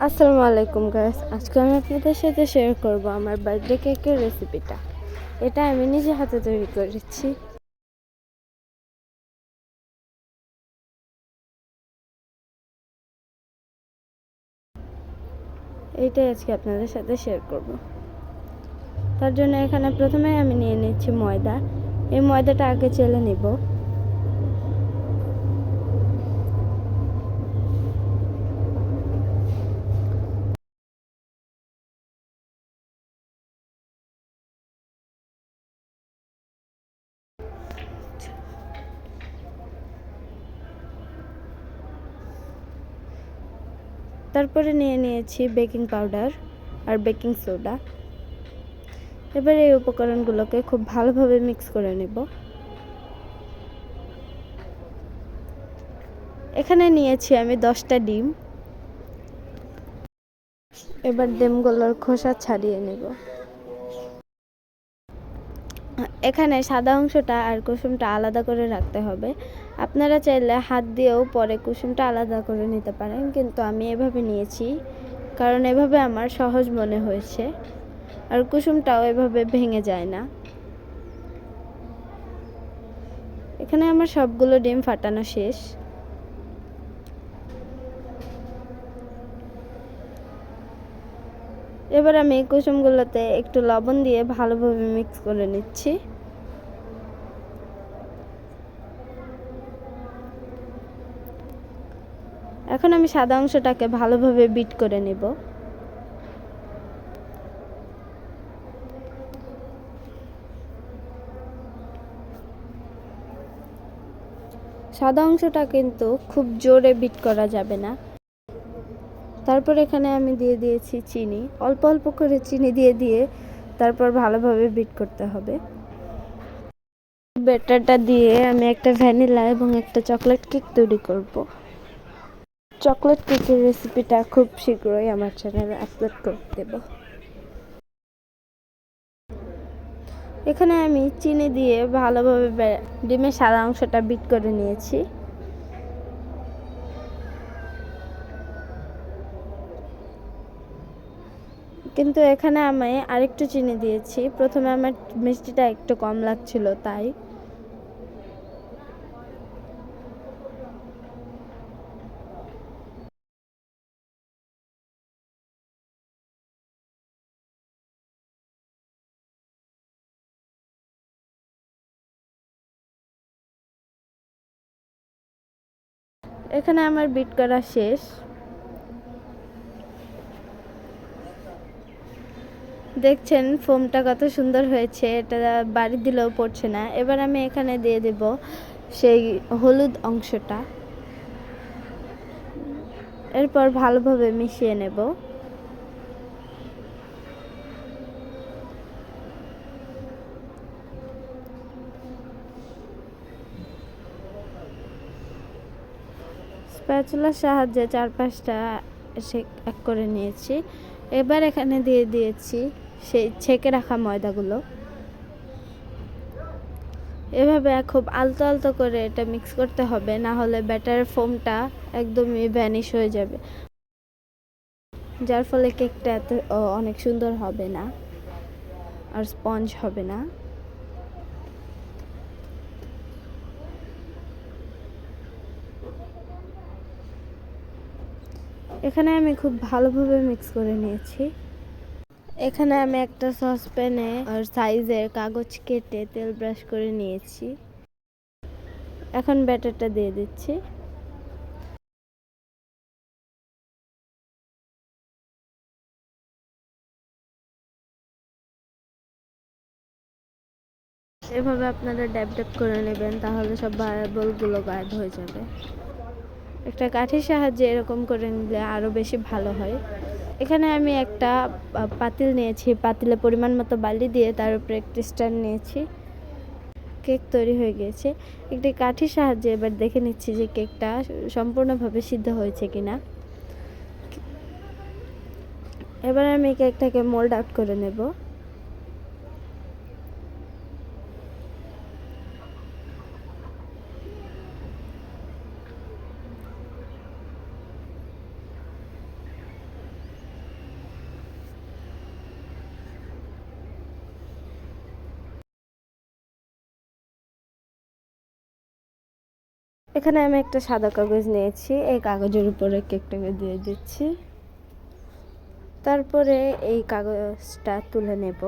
আসসালামু আলাইকুম গাইস, আজকে আমি আপনাদের সাথে শেয়ার করব আমার বার্থডে কেকের রেসিপিটা। এটা আমি নিজে হাতে তৈরি করেছি। এইটাই আজকে আপনাদের সাথে শেয়ার করব। তার জন্য এখানে প্রথমে আমি নিয়ে নিচ্ছি ময়দা। এই ময়দাটা আগে চেলে নিব। তারপরে নিয়ে নিয়েছি বেকিং পাউডার আর বেকিং সোডা। এবার এই উপকরণগুলোকে খুব ভালোভাবে মিক্স করে নেব। এখানে নিয়েছি আমি 10টা ডিম। এবার ডিমগুলোর খোসা ছাড়িয়ে নেব। এখানে সাদা অংশটা আর কুসুমটা আলাদা করে রাখতে হবে। আপনারা চাইলে হাত দিয়েও পরে কুসুমটা আলাদা করে নিতে পারেন, কিন্তু আমি এভাবে নিয়েছি কারণ এভাবে আমার সহজ মনে হয়েছে, আর কুসুমটাও এভাবে ভেঙে যায় না। এখানে আমার সবগুলো ডিম ফাটানো শেষ। এবার আমি কুসুমগুলোতে একটু লবণ দিয়ে ভালোভাবে মিক্স করে নিচ্ছি। এখন আমি সাদা অংশটাকে ভালোভাবে বিট করে নেব। সাদা অংশটা কিন্তু খুব জোরে বিট করা যাবে না। তারপর এখানে আমি দিয়ে দিয়েছি চিনি, অল্প অল্প করে চিনি দিয়ে তারপর ভালোভাবে বিট করতে হবে। ব্যাটারটা দিয়ে আমি একটা ভ্যানিলা এবং একটা চকলেট কেক তৈরি করব। চকলেট কেকের রেসিপিটা খুব শীঘ্রই আমার চ্যানেলে আপলোড করে দেব। এখানে আমি চিনি দিয়ে ভালোভাবে ডিমের সাদা অংশটা বিট করে নিয়েছি। কিন্তু এখানে আমি আরেকটু চিনি দিয়েছি। প্রথমে আমার মিষ্টিটা একটু কম লাগছিল, তাই এখানে আমার বিট করা শেষ। দেখছেন ফোমটা কত সুন্দর হয়েছে, এটা বাড়ি দিলেও পড়ছে না। এবার আমি এখানে দিয়ে দেব সেই হলুদ অংশটা। এরপর ভালোভাবে মিশিয়ে নেব। স্প্যাচুলার সাহায্যে চারপাশটা এক করে নিয়েছি। এবার এখানে দিয়ে দিয়েছি সেই ছেঁকে রাখা ময়দাগুলো। এভাবে খুব আলতো আলতো করে এটা মিক্স করতে হবে, না হলে ব্যাটার ফোমটা একদমই ভ্যানিশ হয়ে যাবে, যার ফলে কেকটা এত অনেক সুন্দর হবে না আর স্পঞ্জ হবে না। এখানে আমি খুব ভালোভাবে মিক্স করে নিয়েছি। এখানে আমি একটা সসপ্যানে আর সাইজের কাগজ কেটে তেল ব্রাশ করে নিয়েছি। এখন ব্যাটারটা দিয়ে দিচ্ছি। এভাবে আপনারা ড্যাব ড্যাব করে নেবেন, তাহলে সব বলগুলো গায়েব হয়ে যাবে। একটা কাঠির সাহায্যে এরকম করে নিলে আরও বেশি ভালো হয়। এখানে আমি একটা পাতিল নিয়েছি, পাতিলে পরিমাণ মতো বালি দিয়ে তার উপরে একটি স্ট্যান্ড নিয়েছি। কেক তৈরি হয়ে গিয়েছে। একটি কাঠির সাহায্যে এবার দেখে নিচ্ছি যে কেকটা সম্পূর্ণভাবে সিদ্ধ হয়েছে কিনা। এবার আমি কেকটাকে মোল্ড আউট করে নেব। এখানে আমি একটা সাদা কাগজ নিয়েছি, এই কাগজের উপরে কেকটাকে দিয়ে দিচ্ছি। তারপরে এই কাগজটা তুলে নেব।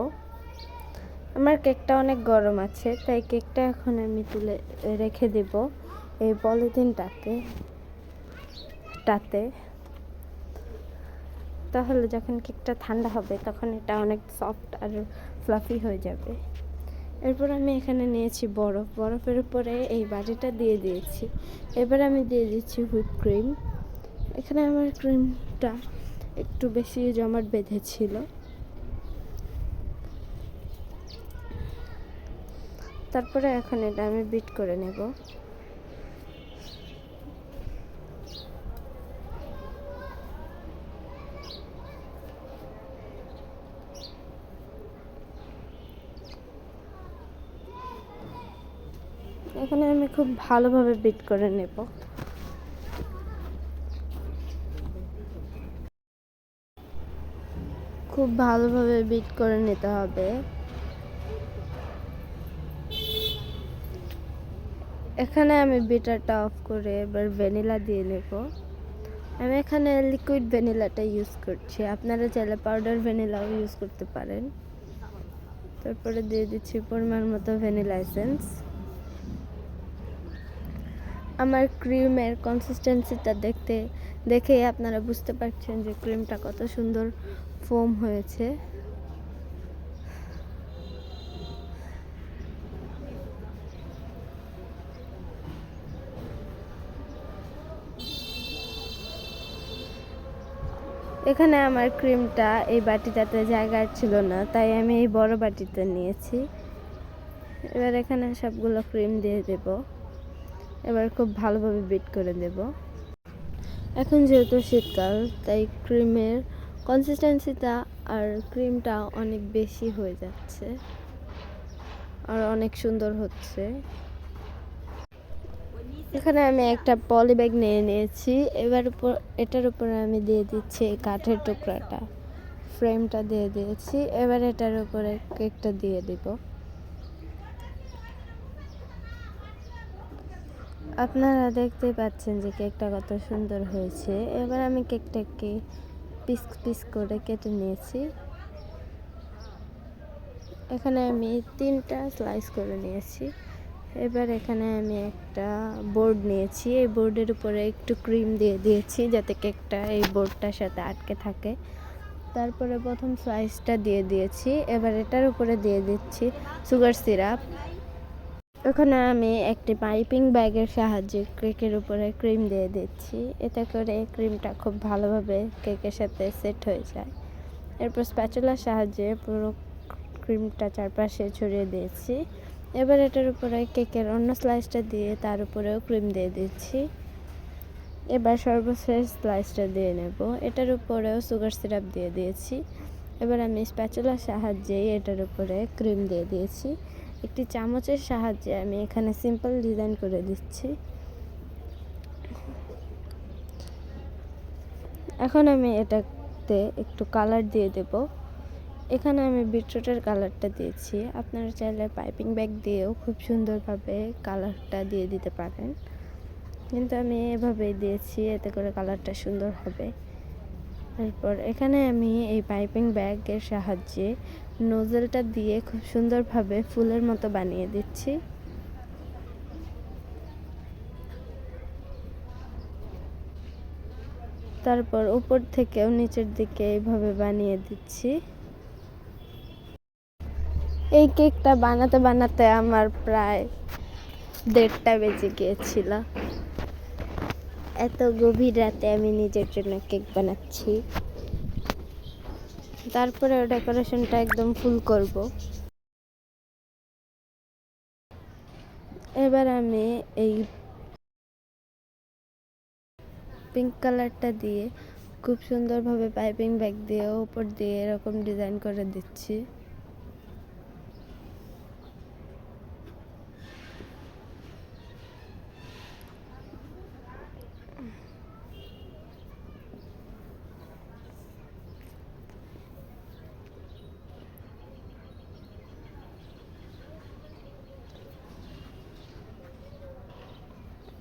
আমার কেকটা অনেক গরম আছে, তাই কেকটা এখন আমি তুলে রেখে দেব এই পলিথিনটাতে। তাহলে যখন কেকটা ঠান্ডা হবে তখন এটা অনেক সফট আর ফ্লাফি হয়ে যাবে। এরপর আমি এখানে নিয়েছি বরফের উপরে এই বাটিটা দিয়ে দিয়েছি। এবার আমি দিয়ে দিচ্ছি হুইপ ক্রিম। এখানে আমার ক্রিমটা একটু বেশি জমাট বেঁধেছিল, তারপরে এখন এটা আমি বিট করে নেব। এখানে আমি খুব ভালোভাবে বিট করে নেব। খুব ভালোভাবে বিট করে নিতে হবে। এখানে আমি বিটারটা অফ করে এবার ভ্যানিলা দিয়ে নেব। আমি এখানে লিকুইড ভ্যানিলাটা ইউজ করছি, আপনারা চাইলে পাউডার ভ্যানিলাও ইউজ করতে পারেন। তারপরে দিয়ে দিচ্ছি পরিমাণ মতো ভ্যানিলা এসেন্স। আমার ক্রিমের কনসিস্টেন্সিটা দেখেই আপনারা বুঝতে পারছেন যে ক্রিমটা কত সুন্দর ফোম হয়েছে। এখানে আমার ক্রিমটা এই বাটিটাতে জায়গা ছিল না, তাই আমি এই বড় বাটিতে নিয়েছি। এবার এখানে সবগুলো ক্রিম দিয়ে দেব। এবার খুব ভালোভাবে বিট করে দেব। এখন যেহেতু শীতকাল, তাই ক্রিমের কনসিস্টেন্সিটা আর ক্রিমটা অনেক বেশি হয়ে যাচ্ছে আর অনেক সুন্দর হচ্ছে। এখানে আমি একটা পলি ব্যাগ নিয়ে নিয়েছি। এটার উপরে আমি দিয়ে দিচ্ছি এই কাঠের টুকরাটা, ফ্রেমটা দিয়ে দিয়েছি। এবার এটার উপরে কেকটা দিয়ে দিব। আপনারা দেখতে পাচ্ছেন যে কেকটা কত সুন্দর হয়েছে। এবার আমি কেকটাকে পিস পিস করে কেটে নিয়েছি। এখানে আমি 3টা স্লাইস করে নিয়েছি। এবার এখানে আমি একটা বোর্ড নিয়েছি, এই বোর্ডের উপরে একটু ক্রিম দিয়ে দিয়েছি যাতে কেকটা এই বোর্ডটার সাথে আটকে থাকে। তারপরে প্রথম স্লাইসটা দিয়ে দিয়েছি। এবার এটার উপরে দিয়ে দিচ্ছি সুগার সিরাপ। এখানে আমি একটি পাইপিং ব্যাগের সাহায্যে কেকের উপরে ক্রিম দিয়ে দিচ্ছি, এতে করে ক্রিমটা খুব ভালোভাবে কেকের সাথে সেট হয়ে যায়। এরপর স্প্যাচুলার সাহায্যে পুরো ক্রিমটা চারপাশে ছড়িয়ে দিয়েছি। এবার এটার উপরে কেকের অন্য স্লাইসটা দিয়ে তার উপরেও ক্রিম দিয়ে দিচ্ছি। এবার সর্বশেষ স্লাইসটা দিয়ে নেব। এটার উপরেও সুগার সিরাপ দিয়ে দিয়েছি। এবার আমি স্প্যাচুলার সাহায্যে এটার উপরে ক্রিম দিয়ে দিয়েছি। একটি চামচের সাহায্যে আমি এখানে সিম্পল ডিজাইন করে দিচ্ছি। এখন আমি এটাতে একটু কালার দিয়ে দেব। এখানে আমি বিটরুটের কালারটা দিয়েছি, আপনারা চাইলে পাইপিং ব্যাগ দিয়েও খুব সুন্দরভাবে কালারটা দিয়ে দিতে পারেন, কিন্তু আমি এভাবেই দিয়েছি, এতে করে কালারটা সুন্দর হবে। এরপর এখানে আমি এই পাইপিং ব্যাগের সাহায্যে নোজেলটা দিয়ে খুব সুন্দরভাবে ফুলের মতো বানিয়ে দিচ্ছি। তারপর উপর থেকেও নিচের দিকে এইভাবে বানিয়ে দিচ্ছি। এই কেকটা বানাতে বানাতে আমার প্রায় 1:30টা বেজে গিয়েছিল। এত গভীর রাতে আমি নিজের জন্য কেক বানাচ্ছি। তারপরে ডেকোরেশনটা একদম ফুল করব। এবার আমি এই পিঙ্ক কালারটা দিয়ে খুব সুন্দরভাবে পাইপিং ব্যাগ দিয়ে উপর দিয়ে এরকম ডিজাইন করে দিচ্ছি।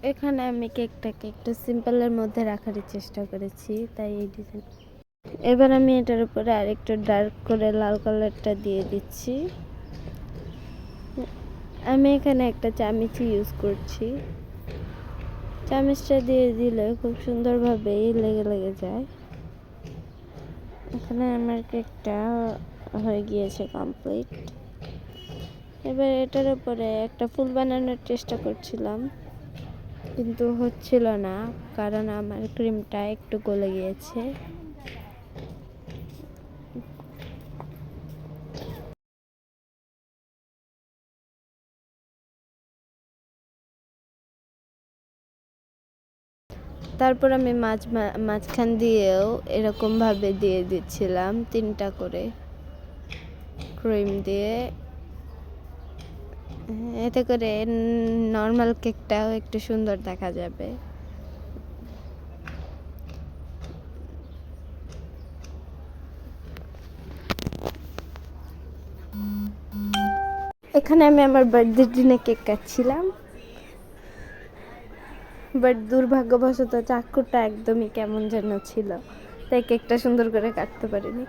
এখানে আমি কেকটাকে একটু সিম্পলের মধ্যে রাখার চেষ্টা করেছি, তাই এই ডিজাইন। এবার আমি এটার উপরে আরেকটু ডার্ক করে লাল কালারটা দিয়ে দিচ্ছি। আমি এখানে একটা চামচ ইউজ করছি। চামচটা দিয়ে দিলে খুব সুন্দরভাবে লেগে লেগে যায়। এখানে আমার কেকটা হয়ে গিয়েছে কমপ্লিট। এবার এটার উপরে একটা ফুল বানানোর চেষ্টা করছিলাম, কিন্তু হচ্ছিল না, কারণ আমার ক্রিমটা একটু গলে গিয়েছে। তারপর আমি মাঝখান দিয়েও এরকমভাবে দিয়ে দিচ্ছিলাম 3টা করে ক্রিম দিয়ে। এতে করে নর্মাল কেকটাও একটু সুন্দর দেখা যাবে। এখানে আমি আমার বার্থডে দিনে কেক কাটছিলাম, বাট দুর্ভাগ্যবশত চাকুটা একদমই কেমন যেন ছিল, তাই কেকটা সুন্দর করে কাটতে পারিনি।